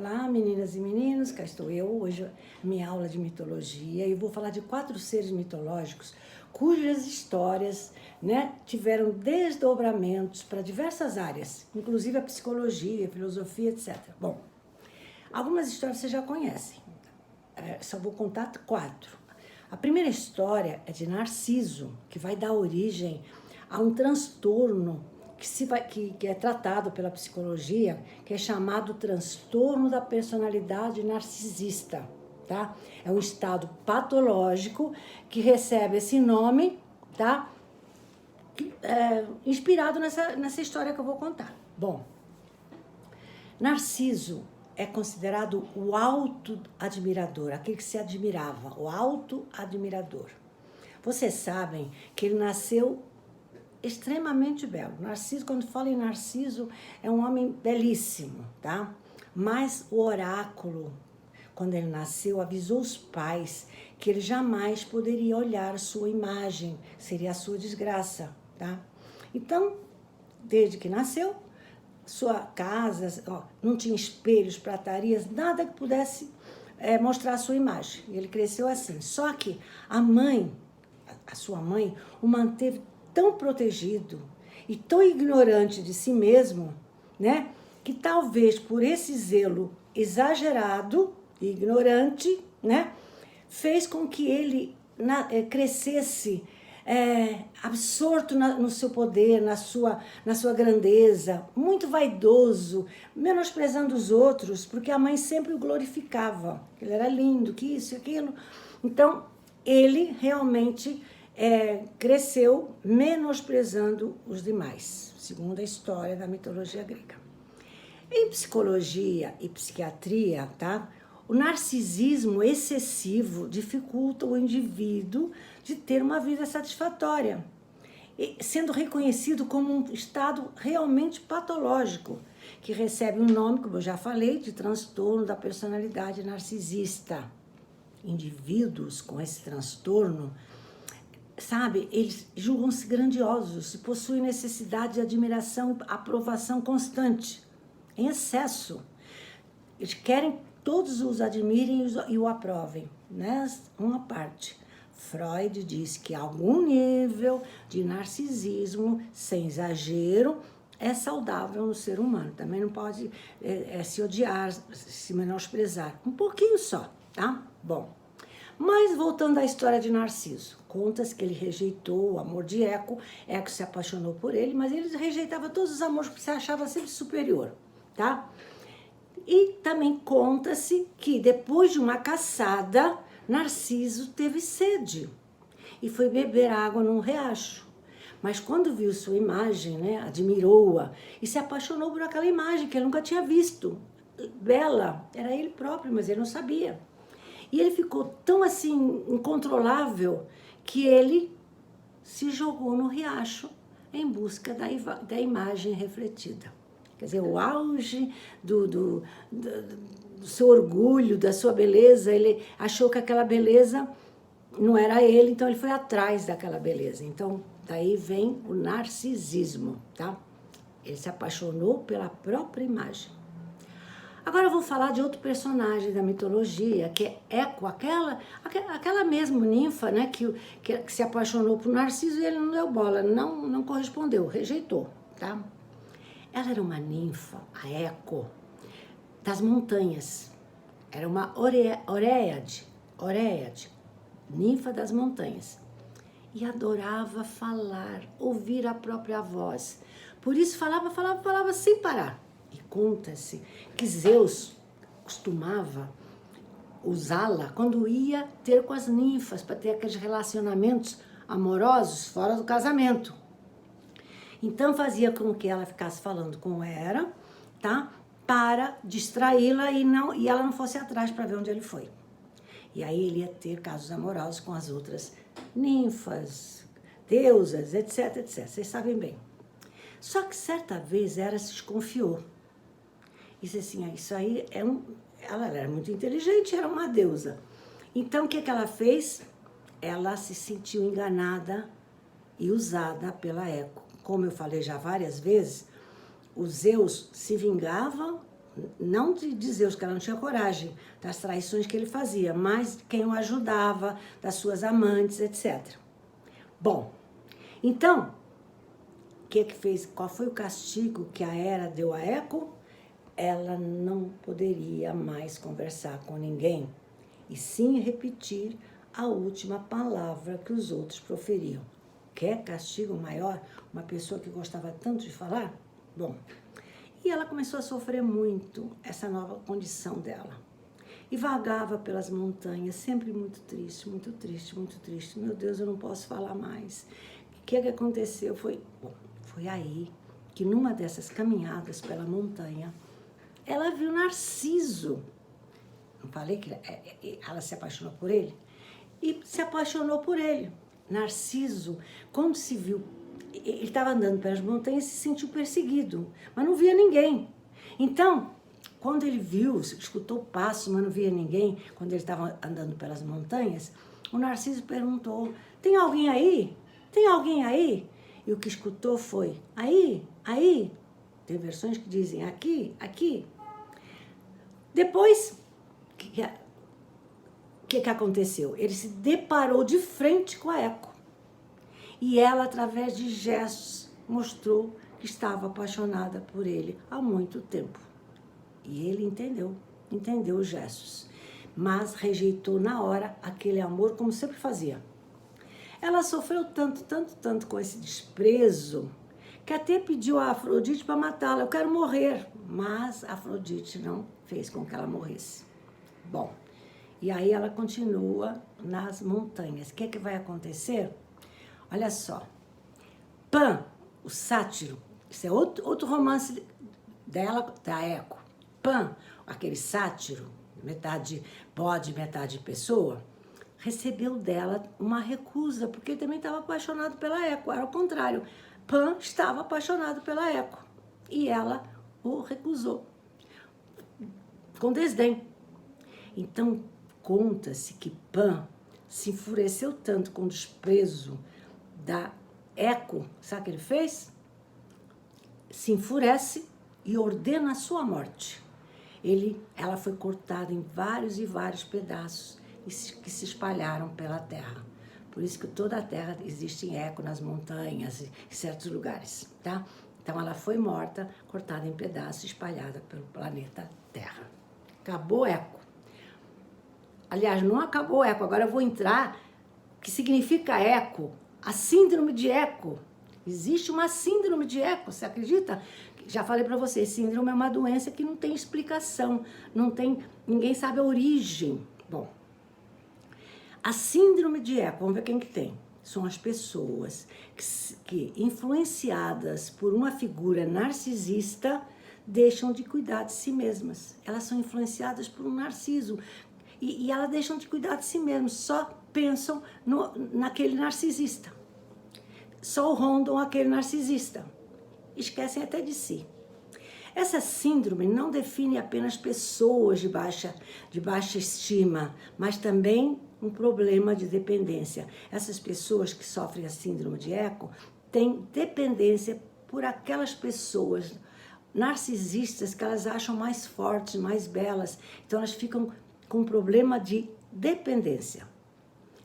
Olá, meninas e meninos, cá estou eu, hoje minha aula de mitologia, e vou falar de 4 seres mitológicos cujas histórias, tiveram desdobramentos para diversas áreas, inclusive a psicologia, a filosofia, etc. Bom, algumas histórias você já conhece, só vou contar 4. A primeira história é de Narciso, que vai dar origem a um transtorno que é tratado pela psicologia, que é chamado transtorno da personalidade narcisista, tá? É um estado patológico que recebe esse nome, tá? Inspirado nessa história que eu vou contar. Bom, Narciso é considerado o auto-admirador, aquele que se admirava, o auto-admirador. Vocês sabem que ele nasceu extremamente belo. Narciso, quando fala em Narciso, é um homem belíssimo, tá? Mas o oráculo, quando ele nasceu, avisou os pais que ele jamais poderia olhar sua imagem, seria a sua desgraça, tá? Então, desde que nasceu, sua casa, não tinha espelhos, pratarias, nada que pudesse mostrar a sua imagem. Ele cresceu assim. Só que a sua mãe, o manteve tão protegido e tão ignorante de si mesmo, que talvez por esse zelo exagerado e ignorante, fez com que ele crescesse absorto no seu poder, na sua grandeza, muito vaidoso, menosprezando os outros, porque a mãe sempre o glorificava, ele era lindo, que isso e aquilo. Então, ele realmente cresceu menosprezando os demais, segundo a história da mitologia grega. Em psicologia e psiquiatria, tá? O narcisismo excessivo dificulta o indivíduo de ter uma vida satisfatória, sendo reconhecido como um estado realmente patológico, que recebe um nome, como eu já falei, de transtorno da personalidade narcisista. Indivíduos com esse transtorno, eles julgam-se grandiosos e possuem necessidade de admiração e aprovação constante, em excesso. Eles querem que todos os admirem e o aprovem, uma parte. Freud diz que algum nível de narcisismo, sem exagero, é saudável no ser humano. Também não pode se odiar, se menosprezar. Um pouquinho só, tá? Bom, mas voltando à história de Narciso, conta-se que ele rejeitou o amor de Eco se apaixonou por ele, mas ele rejeitava todos os amores porque se achava sempre superior, tá? E também conta-se que depois de uma caçada, Narciso teve sede e foi beber água num riacho. Mas quando viu sua imagem, admirou-a e se apaixonou por aquela imagem que ele nunca tinha visto. Bela, era ele próprio, mas ele não sabia. E ele ficou tão assim, incontrolável, que ele se jogou no riacho em busca da imagem refletida. Quer dizer, o auge do seu orgulho, da sua beleza, ele achou que aquela beleza não era ele, então ele foi atrás daquela beleza. Então, daí vem o narcisismo, tá? Ele se apaixonou pela própria imagem. Agora eu vou falar de outro personagem da mitologia, que é Eco, aquela mesma ninfa, que se apaixonou por Narciso e ele não deu bola, não correspondeu, rejeitou, tá? Ela era uma ninfa, a Eco, das montanhas. Era uma oréade, ninfa das montanhas. E adorava falar, ouvir a própria voz. Por isso falava sem parar. E conta-se que Zeus costumava usá-la quando ia ter com as ninfas, para ter aqueles relacionamentos amorosos fora do casamento. Então fazia com que ela ficasse falando com Hera, tá? Para distraí-la e ela não fosse atrás para ver onde ele foi. E aí ele ia ter casos amorosos com as outras ninfas, deusas, etc, etc. Vocês sabem bem. Só que certa vez Hera se desconfiou. Disse assim, isso aí ela era muito inteligente, era uma deusa. Então, o que ela fez? Ela se sentiu enganada e usada pela Eco. Como eu falei já várias vezes, o Zeus se vingava não de Zeus, que ela não tinha coragem, das traições que ele fazia, mas de quem o ajudava, das suas amantes, etc. Bom, então, o que fez? Qual foi o castigo que a Hera deu a Eco? Ela não poderia mais conversar com ninguém, e sim repetir a última palavra que os outros proferiam. Quer castigo maior? Uma pessoa que gostava tanto de falar? Bom, e ela começou a sofrer muito essa nova condição dela. E vagava pelas montanhas, sempre muito triste, muito triste, muito triste. Meu Deus, eu não posso falar mais. O que aconteceu? Foi aí que numa dessas caminhadas pela montanha, ela viu Narciso. Não falei que ela se apaixonou por ele? E se apaixonou por ele. Narciso, quando se viu, ele estava andando pelas montanhas e se sentiu perseguido, mas não via ninguém. Então, quando ele viu, escutou passos, mas não via ninguém, quando ele estava andando pelas montanhas, o Narciso perguntou: tem alguém aí? Tem alguém aí? E o que escutou foi: aí, aí. Tem versões que dizem aqui, aqui. Depois, o que aconteceu? Ele se deparou de frente com a Eco. E ela, através de gestos, mostrou que estava apaixonada por ele há muito tempo. E ele entendeu os gestos, mas rejeitou na hora aquele amor como sempre fazia. Ela sofreu tanto com esse desprezo, que até pediu a Afrodite para matá-la. Eu quero morrer. Mas a Afrodite não fez com que ela morresse. Bom, e aí ela continua nas montanhas. O que vai acontecer? Olha só. Pan, o sátiro, isso é outro romance dela, da Eco. Pan, aquele sátiro, metade bode, metade pessoa, recebeu dela uma recusa, porque ele também estava apaixonado pela Eco. Era o contrário. Pan estava apaixonado pela Eco e ela o recusou, com desdém. Então, conta-se que Pan se enfureceu tanto com o desprezo da Eco, sabe o que ele fez? Se enfurece e ordena a sua morte. Ela foi cortada em vários e vários pedaços que se espalharam pela terra. Por isso que toda a terra existe em Eco, nas montanhas, em certos lugares, tá? Então ela foi morta, cortada em pedaços, espalhada pelo planeta Terra. Acabou Eco. Aliás, não acabou Eco, agora eu vou entrar, o que significa Eco, a síndrome de Eco. Existe uma síndrome de Eco, você acredita? Já falei para vocês, síndrome é uma doença que não tem explicação, ninguém sabe a origem. Bom, a síndrome de Eco, vamos ver quem que tem. São as pessoas que influenciadas por uma figura narcisista, deixam de cuidar de si mesmas. Elas são influenciadas por um narciso e elas deixam de cuidar de si mesmas, só pensam naquele narcisista. Só rondam aquele narcisista. Esquecem até de si. Essa síndrome não define apenas pessoas de baixa estima, mas também um problema de dependência. Essas pessoas que sofrem a síndrome de Eco têm dependência por aquelas pessoas narcisistas que elas acham mais fortes, mais belas. Então elas ficam com um problema de dependência.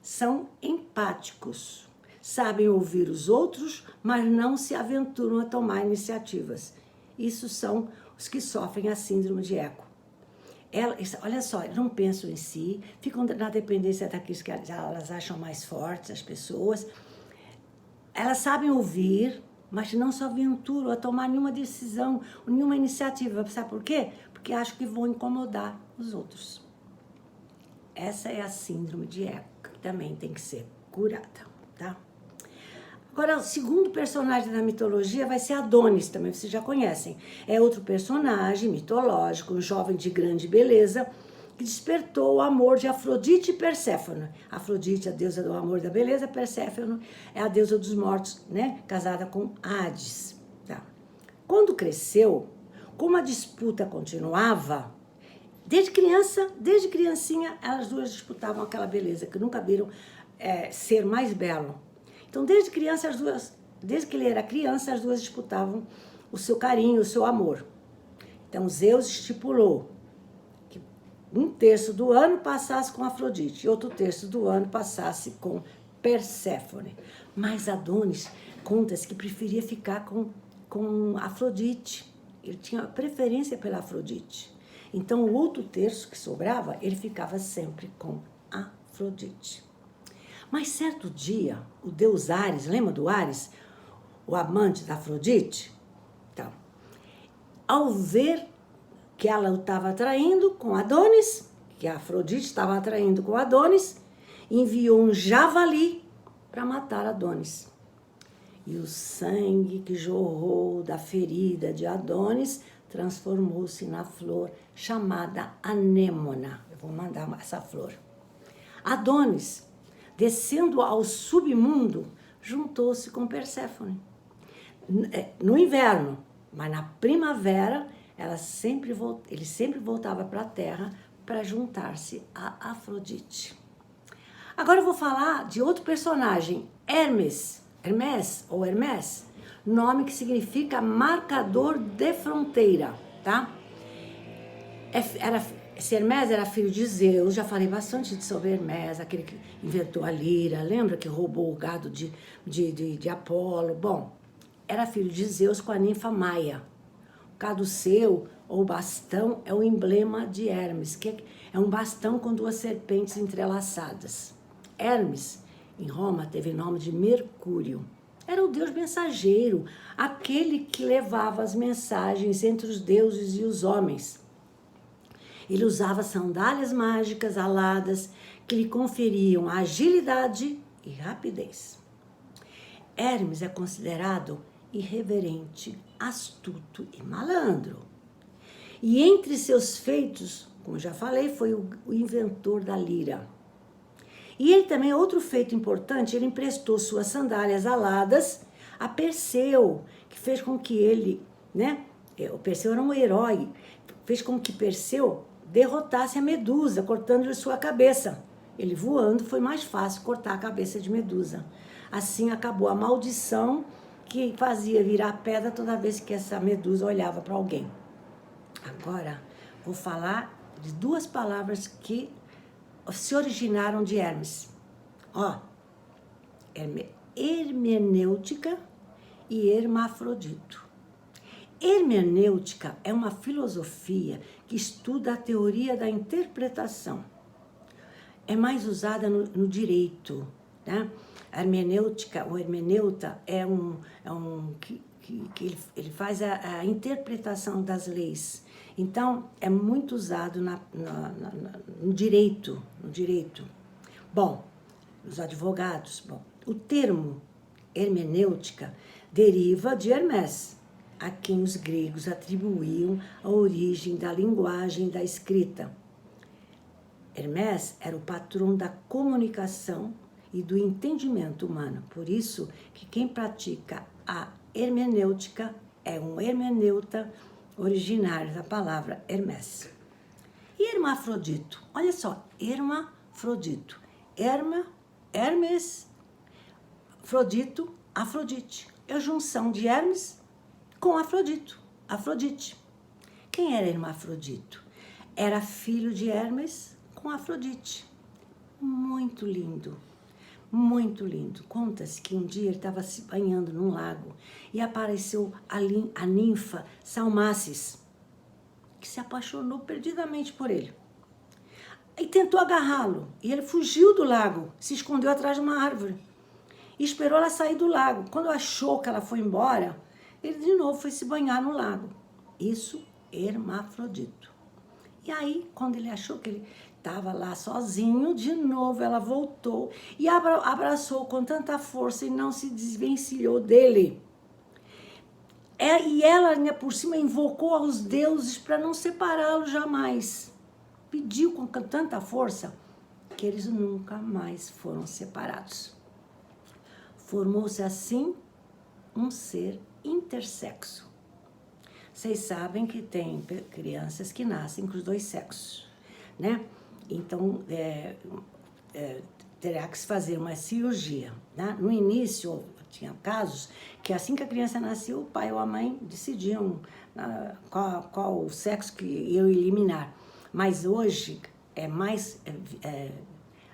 São empáticos, sabem ouvir os outros, mas não se aventuram a tomar iniciativas. Isso são os que sofrem a síndrome de Eco. Olha só, não pensam em si, ficam na dependência daqueles que elas acham mais fortes, as pessoas. Elas sabem ouvir, mas não se aventuram a tomar nenhuma decisão, nenhuma iniciativa. Sabe por quê? Porque acham que vão incomodar os outros. Essa é a síndrome de Eco, que também tem que ser curada, tá? Agora, o segundo personagem da mitologia vai ser Adonis, também vocês já conhecem. É outro personagem mitológico, um jovem de grande beleza, que despertou o amor de Afrodite e Perséfone. Afrodite, a deusa do amor e da beleza, Perséfone é a deusa dos mortos, né? Casada com Hades. Tá? Quando cresceu, como a disputa continuava, desde criancinha, elas duas disputavam aquela beleza, que nunca viram ser mais belo. Então, desde que ele era criança, as duas disputavam o seu carinho, o seu amor. Então, Zeus estipulou que um terço do ano passasse com Afrodite e outro terço do ano passasse com Perséfone. Mas Adonis, conta-se que preferia ficar com Afrodite. Ele tinha preferência pela Afrodite. Então, o outro terço que sobrava, ele ficava sempre com Afrodite. Mas certo dia, o deus Ares, lembra do Ares? O amante da Afrodite? Então, ao ver que ela o estava atraindo com Adonis, que a Afrodite estava atraindo com Adonis, enviou um javali para matar Adonis. E o sangue que jorrou da ferida de Adonis transformou-se na flor chamada anêmona. Eu vou mandar essa flor. Adonis, descendo ao submundo, juntou-se com Perséfone. No inverno, mas na primavera, ele sempre voltava para a terra para juntar-se a Afrodite. Agora eu vou falar de outro personagem, Hermes, nome que significa marcador de fronteira, tá? Esse Hermes era filho de Zeus, já falei bastante sobre Hermes, aquele que inventou a lira, lembra que roubou o gado de Apolo? Bom, era filho de Zeus com a ninfa Maia. O caduceu, ou bastão, é o emblema de Hermes, que é um bastão com duas serpentes entrelaçadas. Hermes, em Roma, teve nome de Mercúrio. Era o deus mensageiro, aquele que levava as mensagens entre os deuses e os homens. Ele usava sandálias mágicas aladas que lhe conferiam agilidade e rapidez. Hermes é considerado irreverente, astuto e malandro. E entre seus feitos, como já falei, foi o inventor da lira. E ele também, outro feito importante, ele emprestou suas sandálias aladas a Perseu, que fez com que ele, o Perseu era um herói, fez com que Perseu derrotasse a Medusa, cortando-lhe sua cabeça. Ele voando, foi mais fácil cortar a cabeça de Medusa. Assim acabou a maldição que fazia virar pedra toda vez que essa Medusa olhava para alguém. Agora, vou falar de duas palavras que se originaram de Hermes. Hermenêutica e hermafrodito. Hermenêutica é uma filosofia que estuda a teoria da interpretação. É mais usada no direito, né? A hermenêutica, o hermeneuta ele faz a interpretação das leis. Então, é muito usado no direito. Bom, os advogados. Bom, o termo hermenêutica deriva de Hermes, a quem os gregos atribuíam a origem da linguagem da escrita. Hermes era o patrão da comunicação e do entendimento humano. Por isso que quem pratica a hermenêutica é um hermeneuta originário da palavra Hermes. E hermafrodito? Olha só, hermafrodito. Hermes, Afrodito, Afrodite. É a junção de Hermes com Afrodite. Quem era Hermafrodito? Era filho de Hermes com Afrodite. Muito lindo. Muito lindo. Conta-se que um dia ele estava se banhando num lago e apareceu a ninfa Salmacis, que se apaixonou perdidamente por ele. E tentou agarrá-lo. E ele fugiu do lago, se escondeu atrás de uma árvore. E esperou ela sair do lago. Quando achou que ela foi embora, ele de novo foi se banhar no lago. Isso, hermafrodito. E aí, quando ele achou que ele estava lá sozinho, de novo ela voltou e abraçou com tanta força e não se desvencilhou dele. E ela, por cima, invocou aos deuses para não separá-lo jamais. Pediu com tanta força que eles nunca mais foram separados. Formou-se assim um ser intersexo. Vocês sabem que tem crianças que nascem com os dois sexos, né? Então, terá que se fazer uma cirurgia, né? No início, tinha casos que assim que a criança nasceu, o pai ou a mãe decidiam qual o sexo que eu eliminar. Mas hoje é mais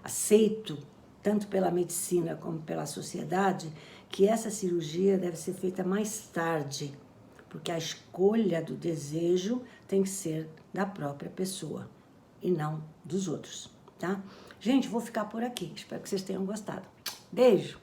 aceito, tanto pela medicina como pela sociedade, que essa cirurgia deve ser feita mais tarde, porque a escolha do desejo tem que ser da própria pessoa e não dos outros, tá? Gente, vou ficar por aqui. Espero que vocês tenham gostado. Beijo!